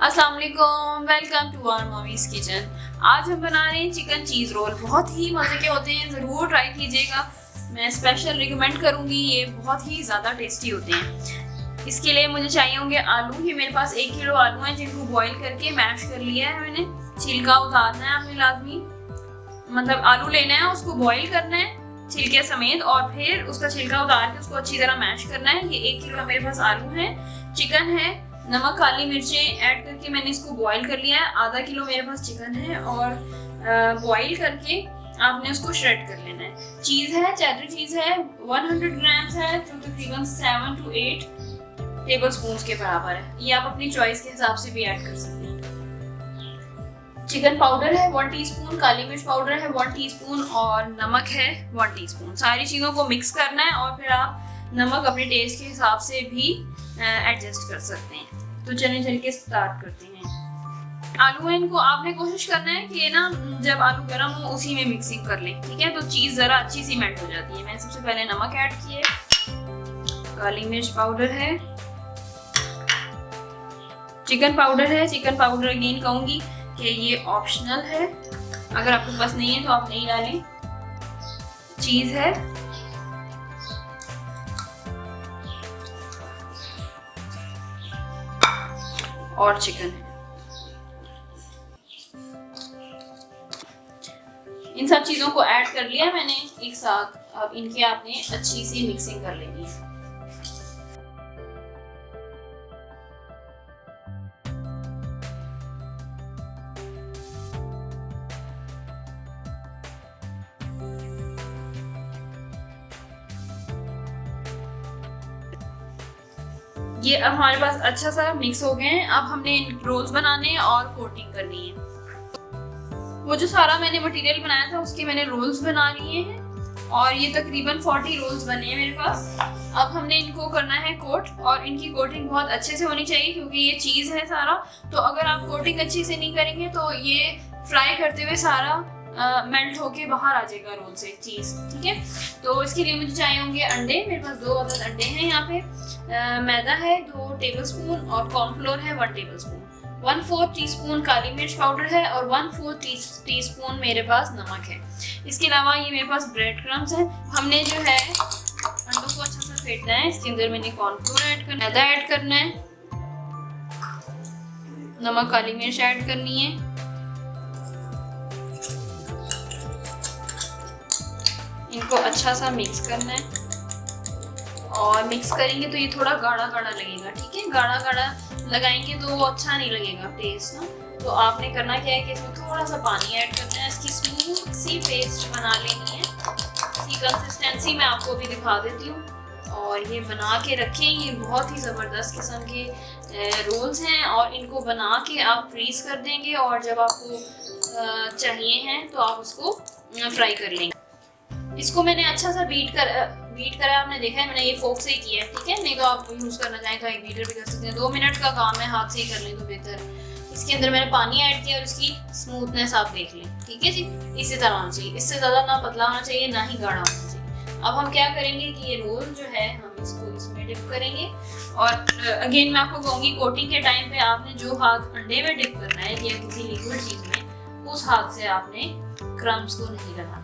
अस्सलाम वालेकुम, welcome to our mummy's kitchen. आज हम बना रहे हैं चिकन चीज़ रोल। बहुत ही मज़े के होते हैं, ज़रूर ट्राई कीजिएगा। मैं स्पेशल रिकमेंड करूँगी, ये बहुत ही ज़्यादा टेस्टी होते हैं। इसके लिए मुझे चाहिए होंगे आलू। ये मेरे पास 1 किलो आलू हैं जिनको बॉईल करके मैश कर लिया है मैंने। छिलका उतारना है आपने लाजमी, मतलब आलू लेना है, उसको बॉईल करना है छिलके समेत और फिर उसका छिलका उतार के उसको अच्छी तरह मैश करना है। ये 1 किलो मेरे पास आलू है, चिकन है, नमक काली मिर्चें ऐड करके मैंने इसको बॉईल कर लिया है। आधा किलो मेरे पास चिकन है और बॉईल करके आपने उसको श्रेड कर लेना है। चीज़ है, चेडर चीज़ है, 100 ग्राम्स है जो तकरीबन 7 to 8 टेबल स्पून के बराबर है। ये आप अपनी चॉइस के हिसाब से भी ऐड कर सकते हैं। चिकन पाउडर है 1 टीस्पून, काली मिर्च पाउडर है 1 टीस्पून और नमक है 1 टीस्पून। सारी चीज़ों को मिक्स करना है और फिर आप नमक अपने टेस्ट के हिसाब से भी एडजस्ट कर सकते हैं। तो चल के स्टार्ट करते हैं। आलू है, इनको आपने कोशिश करना है कि ना जब आलू गर्म हो उसी में मिक्सिंग कर लें, ठीक है? तो चीज़ ज़रा अच्छी सी मेल्ट हो जाती है। मैंने सबसे पहले नमक ऐड किए, काली मिर्च पाउडर है, चिकन पाउडर है। चिकन पाउडर अगेन कहूँगी कि ये ऑप्शनल है, अगर आपके पास नहीं है तो आप नहीं डालें। चीज़ है, और चिकन है। इन सब चीज़ों को ऐड कर लिया मैंने एक साथ। अब इनकी आपने अच्छी सी मिक्सिंग कर लेनी है। ये अब हमारे पास अच्छा सा मिक्स हो गए हैं। अब हमने रोल्स बनाने हैं और कोटिंग करनी है। वो जो सारा मैंने मटेरियल बनाया था उसके मैंने रोल्स बना लिए हैं और ये तकरीबन 40 रोल्स बने हैं मेरे पास। अब हमने इनको करना है कोट, और इनकी कोटिंग बहुत अच्छे से होनी चाहिए क्योंकि ये चीज़ है सारा। तो अगर आप कोटिंग अच्छे से नहीं करेंगे तो ये फ्राई करते हुए सारा मेल्ट होके बाहर आ जाएगा रोल से चीज़, ठीक है? तो इसके लिए मुझे चाहिए होंगे अंडे। मेरे पास 2 अदद अंडे हैं यहाँ पे। मैदा है 2 टेबलस्पून और कॉर्नफ्लोर है 1 टेबलस्पून। 1/4 टीस्पून काली मिर्च पाउडर है और 1/4 टीस्पून मेरे पास नमक है। इसके अलावा ये मेरे पास ब्रेड क्रम्स है। हमने जो है अंडों को अच्छा सा फेंटना है। इसके अंदर मैंने कॉर्नफ्लोर ऐड करना है, मैदा ऐड करना है, नमक काली मिर्च ऐड करनी है, इनको अच्छा सा मिक्स करना है। और मिक्स करेंगे तो ये थोड़ा गाढ़ा गाढ़ा लगेगा, ठीक है? गाढ़ा गाढ़ा लगाएंगे तो वो अच्छा नहीं लगेगा टेस्ट ना। तो आपने करना क्या है कि इसमें थोड़ा सा पानी ऐड करना है, इसकी स्मूथ सी पेस्ट बना लेनी है। इसकी कंसिस्टेंसी मैं आपको अभी दिखा देती हूँ। और ये बना के रखें। ये बहुत ही ज़बरदस्त किस्म के रोल्स हैं और इनको बना के आप फ्रीज कर देंगे और जब आपको चाहिए हैं तो आप उसको फ्राई कर लेंगे। इसको मैंने अच्छा सा बीट करा, आपने देखा है मैंने ये फोक से ही किया है, ठीक है? नहीं तो आप यूज़ करना चाहें तो एक बीटर भी कर सकते हैं। 2 मिनट का काम है, हाथ से ही कर लें तो बेहतर है। इसके अंदर मैंने पानी ऐड किया और इसकी स्मूथनेस आप देख लें, ठीक है जी? इसी तरह होना चाहिए, इससे ज़्यादा ना पतला होना चाहिए ना ही गाढ़ा होना चाहिए। अब हम क्या करेंगे कि ये रोल जो है हम इसको इसमें डिप करेंगे। और अगेन मैं आपको कहूँगी कोटिंग के टाइम पे आपने जो हाथ अंडे में डिप करना है या किसी लिक्विड चीज़ में, उस हाथ से आपने क्रम्स को नहीं लगाना।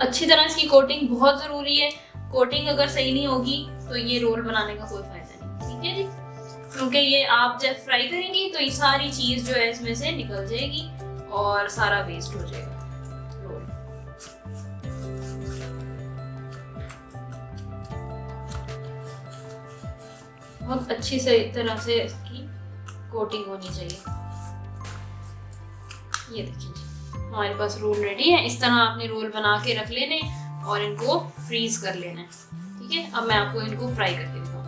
अच्छी तरह इसकी कोटिंग बहुत ज़रूरी है। कोटिंग अगर सही नहीं होगी तो ये रोल बनाने का कोई फायदा नहीं, ठीक है जी? क्योंकि ये आप जब फ्राई करेंगी तो ये सारी चीज़ जो है इसमें से निकल जाएगी और सारा वेस्ट हो जाएगा रोल। बहुत अच्छी से तरह से इसकी कोटिंग होनी चाहिए। ये देखिए जी, हमारे पास रोल रेडी है। इस तरह आपने रोल बना के रख लेने और इनको फ्रीज कर लेना है, ठीक है? अब मैं आपको इनको फ्राई करके दिखाऊंगी।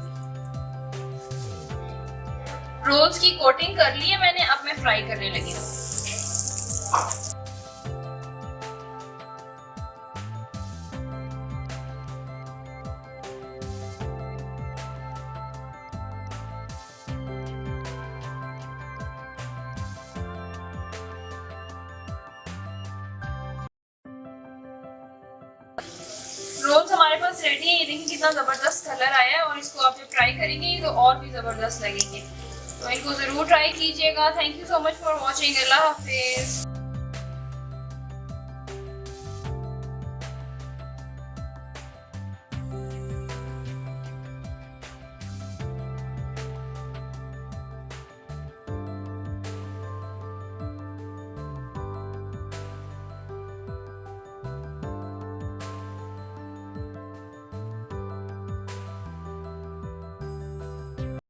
रोल्स की कोटिंग कर ली है मैंने, अब मैं फ्राई करने लगी हूँ। रोल्स हमारे पास रेडी है। ये देखिए कितना ज़बरदस्त कलर आया है और इसको आप जब ट्राई करेंगे तो और भी ज़बरदस्त लगेंगे। तो इनको ज़रूर ट्राई कीजिएगा। Thank you so much for watching. अल्लाह हाफिज़।